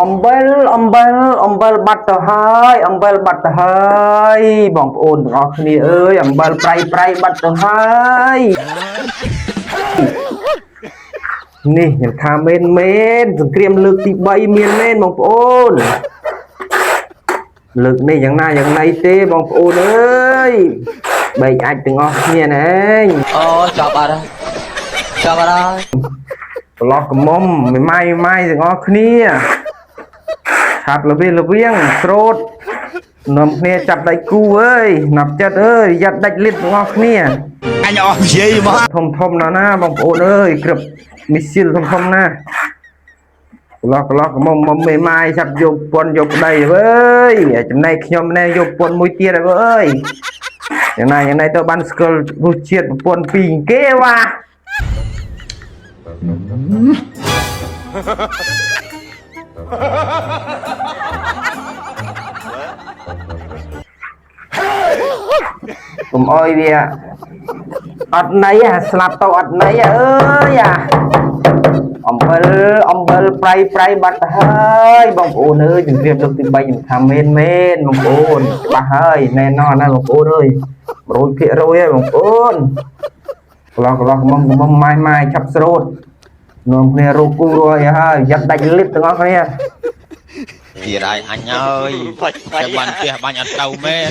អំបិលបាត់ទៅហើយអំបិលបាត់ទៅហើយបងប្អូនទាំងអស់គ្នាអើយអំបិលប្រៃបាត់ទៅហើយនេះខ្ញុំថាមែនសង្គ្រាមលើកទី3មានមែនបងប្អូនលើកនេះយ៉ាងណាយ៉ាងណីទេបងប្អូនអើយបែកអាចទាំងអស់គ្នាណែអូចាប់អត់ប្រឡោះកំមុំម៉ៃទាំងអស់គ្នាឆាប់លវៀងស្រោតនាំគ្នាចាប់ដៃគូអើយណាប់ចិត្តអើយយ៉ាត់ដាច់លៀតទាំងអស់គ្នាអញអស់និយាយមកធំណាបងប្អូនអើយក្រឹបមីស៊ីលធំណាប្រឡោះកំមុំម៉ៃចាប់យកពន់យកប្តីអើយចំណែកខ្ញុំណែយកពន់មួយទៀតអើយយ៉ាងណាទៅបានស្គាល់រសជាតិពន់ពីរគេវ៉ាកុំអើយវាអត់ន័យស្លាប់ទៅអត់ន័យអើយអំបិលប្រៃបាត់ទៅហើយបងប្អូនអើយជំរាបលើកទី3ខ្ញុំថាមែនបងប្អូនច្បាស់ហើយណែនណាបងប្អូនអើយ 100% ហើយបងប្អូនកន្លងមកម៉ៃឆាប់ស្រោតនាំគ្នារੂគូរយហើយយ៉ាត់ដាច់លិតទាំងអស់គ្នាទៀតហើយអញអើយតែបានផ្ទះបាញ់អត់ទៅមែន